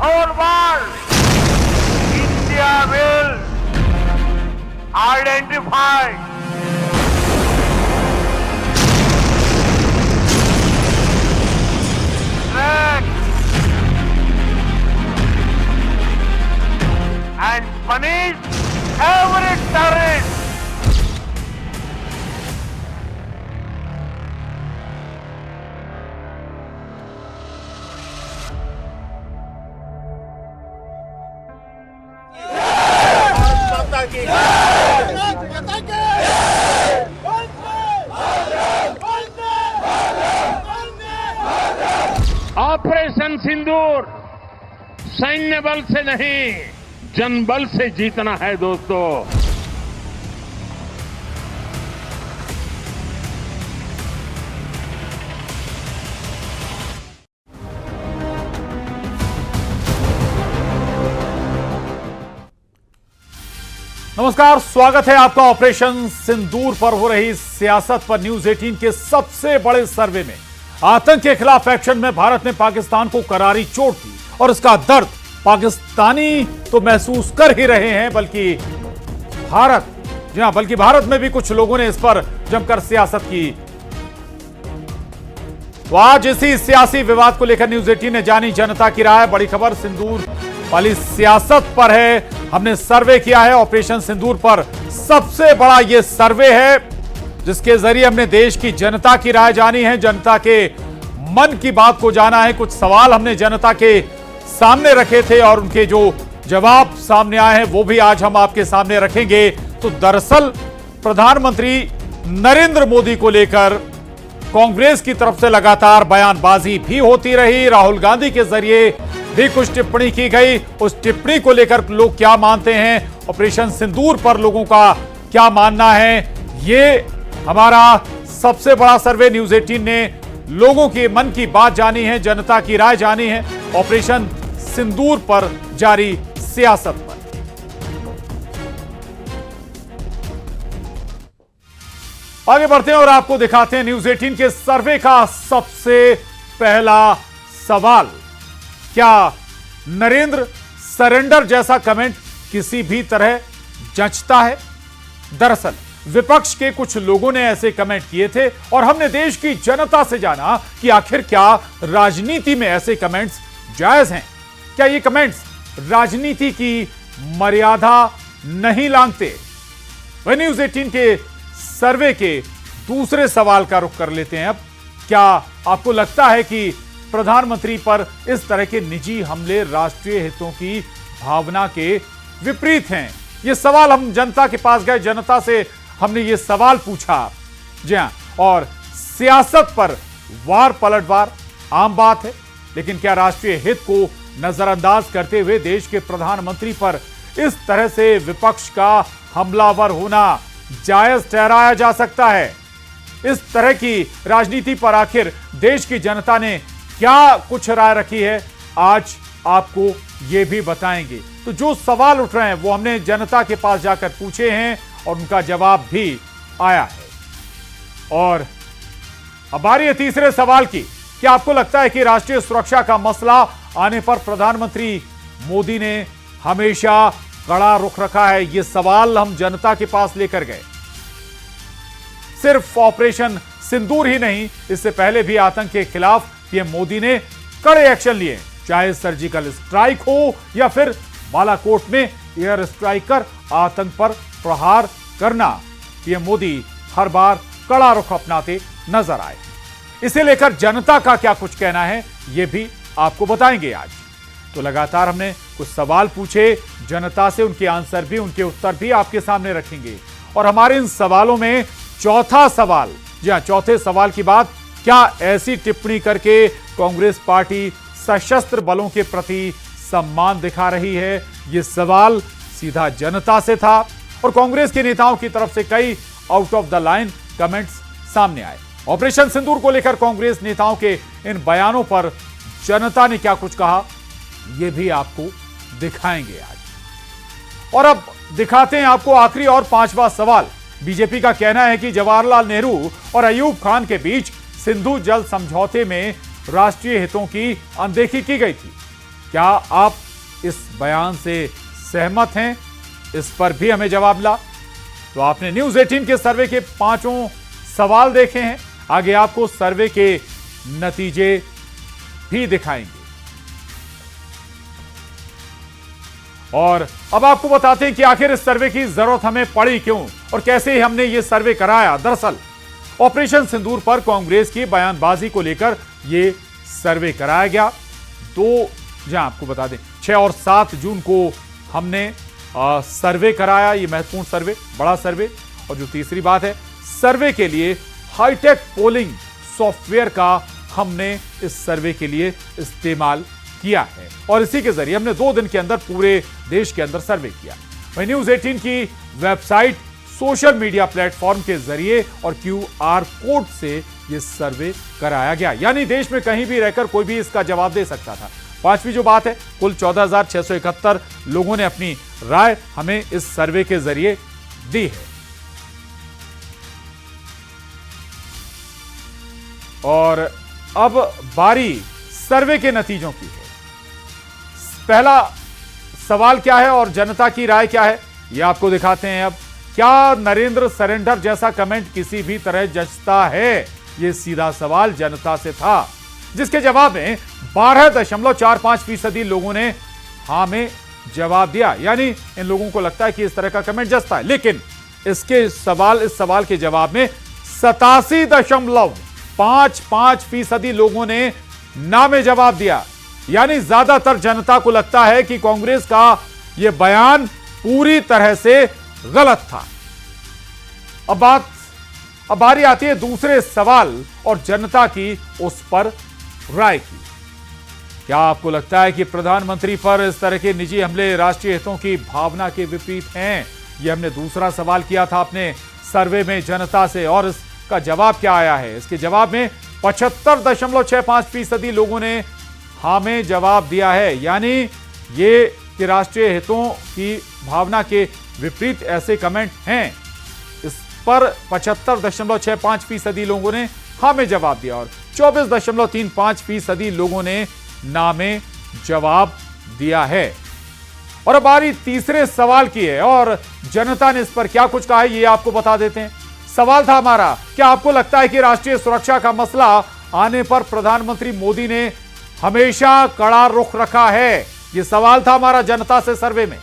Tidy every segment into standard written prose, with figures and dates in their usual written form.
whole world, India will identify track and punish every terrorist. Operation Sindoor सैन्य बल से नहीं, जनबल से जीतना है दोस्तों। नमस्कार, स्वागत है आपका ऑपरेशन सिंदूर पर हो रही सियासत पर। न्यूज 18 के सबसे बड़े सर्वे में आतंक के खिलाफ एक्शन में भारत ने पाकिस्तान को करारी चोट दी और इसका दर्द पाकिस्तानी तो महसूस कर ही रहे हैं, बल्कि भारत में भी कुछ लोगों ने इस पर जमकर सियासत की। तो आज इसी सियासी विवाद को लेकर न्यूज 18 ने जानी जनता की राय। बड़ी खबर सिंदूर वाली सियासत पर है। हमने सर्वे किया है ऑपरेशन सिंदूर पर। सबसे बड़ा यह सर्वे है जिसके जरिए हमने देश की जनता की राय जानी है, जनता के मन की बात को जाना है। कुछ सवाल हमने जनता के सामने रखे थे और उनके जो जवाब सामने आए हैं वो भी आज हम आपके सामने रखेंगे। तो दरअसल प्रधानमंत्री नरेंद्र मोदी को लेकर कांग्रेस की तरफ से लगातार बयानबाजी भी होती रही। राहुल गांधी के जरिए भी कुछ टिप्पणी की गई। उस टिप्पणी को लेकर लोग क्या मानते हैं, ऑपरेशन सिंदूर पर लोगों का क्या मानना है, ये हमारा सबसे बड़ा सर्वे। न्यूज 18 ने लोगों के मन की बात जानी है, जनता की राय जानी है ऑपरेशन सिंदूर पर जारी सियासत पर। आगे बढ़ते हैं और आपको दिखाते हैं न्यूज 18 के सर्वे का सबसे पहला सवाल। क्या नरेंद्र सरेंडर जैसा कमेंट किसी भी तरह जचता है? दरअसल विपक्ष के कुछ लोगों ने ऐसे कमेंट किए थे और हमने देश की जनता से जाना कि आखिर क्या राजनीति में ऐसे कमेंट्स जायज हैं? क्या ये कमेंट्स राजनीति की मर्यादा नहीं लांघते? वह न्यूज 18 के सर्वे के दूसरे सवाल का रुख कर लेते हैं अब। क्या आपको लगता है कि प्रधानमंत्री पर इस तरह के निजी हमले राष्ट्रीय हितों की भावना के विपरीत हैं? यह सवाल हम जनता के पास गए, जनता से हमने ये सवाल पूछा। जी हां, और सियासत पर वार पलटवार आम बात है, लेकिन क्या राष्ट्रीय हित को नजरअंदाज करते हुए देश के प्रधानमंत्री पर इस तरह से विपक्ष का हमलावर होना जायज ठहराया जा सकता है? इस तरह की राजनीति पर आखिर देश की जनता ने क्या कुछ राय रखी है, आज आपको यह भी बताएंगे। तो जो सवाल उठ रहे हैं वो हमने जनता के पास जाकर पूछे हैं और उनका जवाब भी आया है। और अब बारी है तीसरे सवाल की। क्या आपको लगता है कि राष्ट्रीय सुरक्षा का मसला आने पर प्रधानमंत्री मोदी ने हमेशा कड़ा रुख रखा है? यह सवाल हम जनता के पास लेकर गए। सिर्फ ऑपरेशन सिंदूर ही नहीं, इससे पहले भी आतंक के खिलाफ पीएम मोदी ने कड़े एक्शन लिए, चाहे सर्जिकल स्ट्राइक हो या फिर बालाकोट में एयर स्ट्राइक कर आतंक पर प्रहार करना। पीएम मोदी हर बार कड़ा रुख अपनाते नजर आए। इसे लेकर जनता का क्या कुछ कहना है यह भी आपको बताएंगे आज। तो लगातार हमने कुछ सवाल पूछे जनता से, उनके आंसर भी, उनके उत्तर भी आपके सामने रखेंगे। और हमारे इन सवालों में चौथा सवाल, जी हां, चौथे सवाल की बात, क्या ऐसी टिप्पणी करके कांग्रेस पार्टी सशस्त्र बलों के प्रति सम्मान दिखा रही है? यह सवाल सीधा जनता से था और कांग्रेस के नेताओं की तरफ से कई out of the line comments सामने आए। ऑपरेशन सिंदूर को लेकर कांग्रेस नेताओं के इन बयानों पर जनता ने क्या कुछ कहा, यह भी आपको दिखाएंगे आज। और अब दिखाते हैं आपको आखिरी और पांचवा सवाल। बीजेपी का कहना है कि जवाहरलाल नेहरू और अयूब खान के बीच सिंधु जल समझौते में राष्ट्रीय हितों की अनदेखी की गई थी। क्या आप इस बयान से सहमत हैं? इस पर भी हमें जवाब मिला। तो आपने न्यूज 18 के सर्वे के 5 सवाल देखे हैं। आगे आपको सर्वे के नतीजे भी दिखाएंगे। और अब आपको बताते हैं कि आखिर इस सर्वे की जरूरत हमें पड़ी क्यों और कैसे हमने यह सर्वे कराया। दरअसल ऑपरेशन सिंदूर पर कांग्रेस की बयानबाजी को लेकर यह सर्वे कराया गया। जहां आपको बता दें 6 और 7 जून को हमने सर्वे कराया। यह महत्वपूर्ण सर्वे, बड़ा सर्वे। और जो तीसरी बात है, सर्वे के लिए हाईटेक पोलिंग सॉफ्टवेयर का हमने इस सर्वे के लिए इस्तेमाल किया है और इसी के जरिए हमने 2 दिन के अंदर पूरे देश के अंदर सर्वे किया। वहीं न्यूज 18 की वेबसाइट, सोशल मीडिया प्लेटफॉर्म के जरिए और QR कोड से यह सर्वे कराया गया, यानी देश में कहीं भी रहकर कोई भी इसका जवाब दे सकता था। 5वीं जो बात है, कुल 14,671 लोगों ने अपनी राय हमें इस सर्वे के जरिए दी है। और अब बारी सर्वे के नतीजों की है। पहला सवाल क्या है और जनता की राय क्या है, यह आपको दिखाते हैं। अब क्या नरेंद्र सरेंडर जैसा कमेंट किसी भी तरह जचता है? यह सीधा सवाल जनता से था, जिसके जवाब में 12.45% लोगों ने हां में जवाब दिया, यानी इन लोगों को लगता है कि इस तरह का कमेंट जचता है। लेकिन इस सवाल के जवाब में 87.55% लोगों ने ना में जवाब दिया, यानी ज्यादातर जनता को लगता है कि कांग्रेस का यह बयान पूरी तरह से गलत था। अब बारी आती है दूसरे सवाल और जनता की उस पर राय की। क्या आपको लगता है कि प्रधानमंत्री पर इस तरह के निजी हमले राष्ट्रीय हितों की भावना के विपरीत हैं? यह हमने दूसरा सवाल किया था अपने सर्वे में जनता से, और इसका जवाब क्या आया है? इसके जवाब में 75.65% लोगों ने हां में जवाब दिया है, यानी ये कि राष्ट्रीय हितों की भावना के विपरीत ऐसे कमेंट हैं। इस पर 75.65% लोगों ने हां में जवाब दिया और 24.35% लोगों ने ना में जवाब दिया है। और अब बारी तीसरे सवाल की है और जनता ने इस पर क्या कुछ कहा है ये आपको बता देते हैं। सवाल था हमारा, क्या आपको लगता है कि राष्ट्रीय सुरक्षा का मसला आने पर प्रधानमंत्री मोदी ने हमेशा कड़ा रुख रखा है? यह सवाल था हमारा जनता से सर्वे में,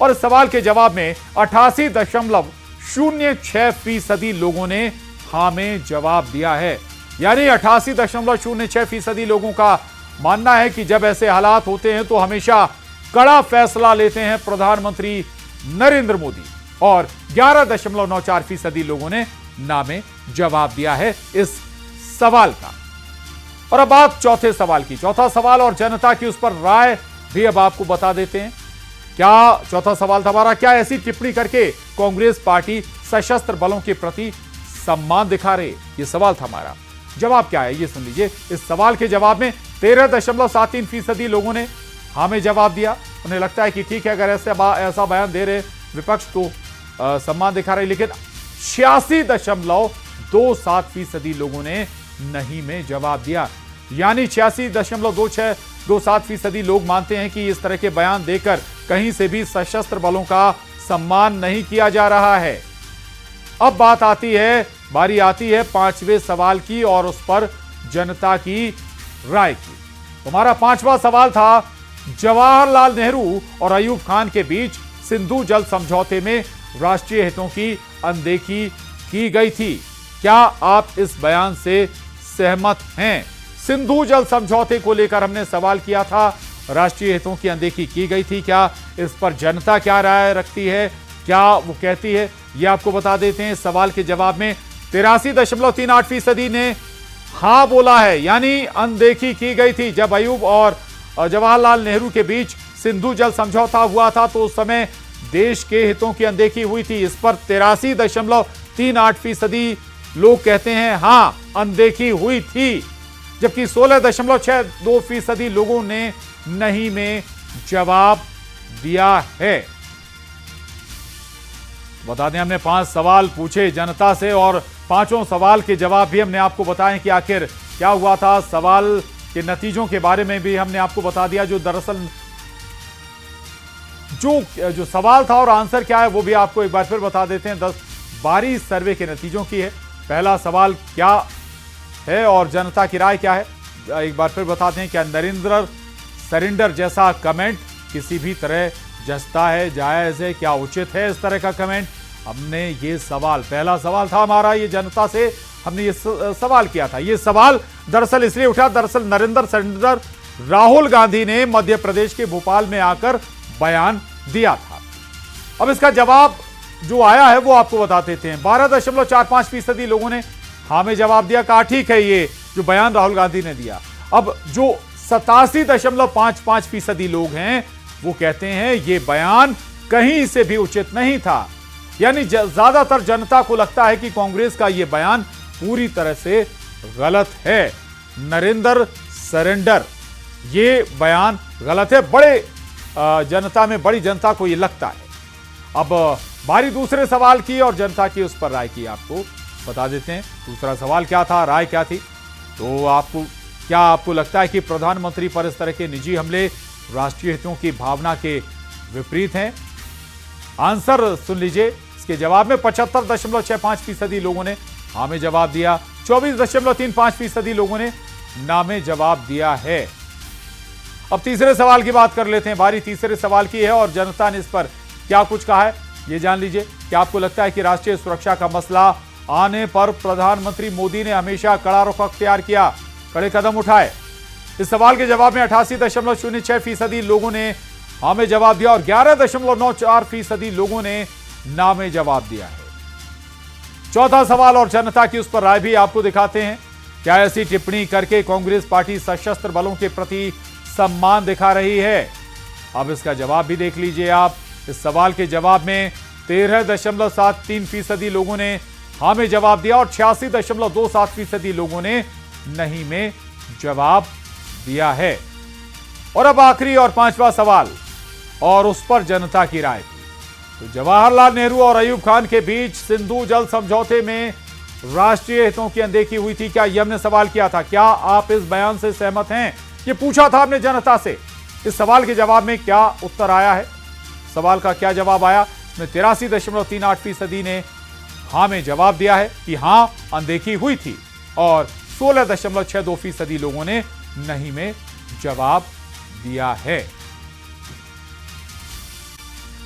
और इस सवाल के जवाब में 88.06% लोगों ने हां में जवाब दिया है, यानी 88.06% लोगों का मानना है कि जब ऐसे हालात होते हैं तो हमेशा कड़ा फैसला लेते हैं प्रधानमंत्री नरेंद्र मोदी, और 11.94% लोगों ने ना में जवाब दिया है इस सवाल का। और अब बात चौथे सवाल की, चौथा सवाल और जनता की उस पर राय भी अब आपको बता देते हैं। क्या चौथा सवाल था हमारा, क्या ऐसी टिप्पणी करके कांग्रेस पार्टी सशस्त्र बलों के प्रति सम्मान दिखा रही? ये सवाल था हमारा। जवाब क्या है ये सुन लीजिए। इस सवाल के जवाब में 13.73% लोगों ने हां में जवाब दिया। उन्हें लगता है कि ठीक है, अगर ऐसा बयान दे रहे विपक्ष तो सम्मान दिखा रहे, लेकिन 86.27% लोगों ने नहीं में जवाब दिया, यानी 86.27% लोग मानते हैं कि इस तरह के बयान देकर कहीं से भी सशस्त्र बलों का सम्मान नहीं किया जा रहा है। अब बारी आती है 5वें सवाल की और उस पर जनता की राय की। हमारा 5वां सवाल था, जवाहरलाल नेहरू और अयूब खान के बीच सिंधु जल समझौते में राष्ट्रीय हितों की अनदेखी की गई थी। क्या आप इस बयान से सहमत हैं? सिंधु जल समझौते को लेकर हमने सवाल किया था, राष्ट्रीय हितों की अनदेखी की गई थी। क्या इस पर जनता क्या राय रखती है, क्या वो कहती है, ये आपको बता देते हैं। सवाल के जवाब में 83.38% ने हां बोला है, यानी अनदेखी की गई थी। जब अयूब और जवाहरलाल नेहरू के बीच सिंधु जल समझौता हुआ था तो उस समय देश के हितों की अनदेखी हुई थी। इस पर 83.38% लोग कहते हैं हां अनदेखी हुई थी, जबकि 16.62% लोगों ने नहीं में जवाब दिया है। बता दें, हमने 5 सवाल पूछे जनता से और 5 सवाल के जवाब भी हमने आपको बताएं कि आखिर क्या हुआ था। सवाल के नतीजों के बारे में भी हमने आपको बता दिया, जो दरअसल जो सवाल था और आंसर क्या है वो भी आपको एक बार फिर बता देते हैं। 10-12 सर्वे के नतीजों की है। पहला सवाल क्या है और जनता की राय क्या है, एक बार फिर बताते हैं। क्या नरेंद्र सरेंडर जैसा कमेंट किसी भी तरह जचता है, जायज है, क्या उचित है इस तरह का कमेंट? हमने ये सवाल, पहला सवाल था हमारा, ये जनता से हमने ये सवाल किया था। ये सवाल दरअसल इसलिए उठा, दरअसल नरेंद्र सरेंडर राहुल गांधी ने मध्य प्रदेश के भोपाल में आकर बयान दिया था। अब इसका जवाब जो आया है वो आपको बता देते हैं। 12.45% लोगों ने हाँ में जवाब दिया, कहा ठीक है ये जो बयान राहुल गांधी ने दिया। अब जो 87.55% लोग हैं वो कहते हैं ये बयान कहीं से भी उचित नहीं था। यानी ज्यादातर जनता को लगता है कि कांग्रेस का यह बयान पूरी तरह से गलत है। नरेंद्र सरेंडर, ये बयान गलत है, बड़े जनता में, बड़ी जनता को यह लगता है। अब बारी दूसरे सवाल की और जनता की उस पर राय की आपको बता देते हैं। दूसरा सवाल क्या था, राय क्या थी, तो आपको लगता है कि प्रधानमंत्री पर इस तरह के निजी हमले राष्ट्रीय हितों की भावना के विपरीत हैं? आंसर सुन लीजिए। इसके जवाब में 75.65% लोगों ने हाँ में जवाब दिया, 24.35% लोगों ने ना में जवाब दिया है। अब तीसरे सवाल की बात कर लेते हैं। बारी तीसरे सवाल की है और जनता ने इस पर क्या कुछ कहा है ये जान लीजिए। क्या आपको लगता है कि राष्ट्रीय सुरक्षा का मसला आने पर प्रधानमंत्री मोदी ने हमेशा कड़ा रुख अख्तियार किया, कड़े कदम उठाए? इस सवाल के जवाब में 88.06% लोगों ने हाँ में जवाब दिया और 11.94% लोगों ने ना में जवाब दिया है। चौथा सवाल और जनता की उस पर राय भी आपको दिखाते हैं। क्या ऐसी टिप्पणी करके कांग्रेस पार्टी सशस्त्र बलों के प्रति सम्मान दिखा रही है? अब इसका जवाब भी देख लीजिए आप। इस सवाल के जवाब में 13.73% लोगों ने हाँ में जवाब दिया और 86.27% लोगों ने नहीं में जवाब दिया है। और अब आखिरी और पांचवा सवाल और उस पर जनता की राय थी। तो जवाहरलाल नेहरू और अयूब खान के बीच सिंधु जल समझौते में राष्ट्रीय हितों की अनदेखी हुई थी। क्या ये हमने सवाल किया था, क्या आप इस बयान से सहमत हैं? ये पूछा था हमने जनता से। इस सवाल के जवाब में क्या उत्तर आया है, सवाल का क्या जवाब आया? इसमें 83.38% ने हाँ में जवाब दिया है कि हाँ अनदेखी हुई थी और 16.62% लोगों ने नहीं में जवाब दिया है।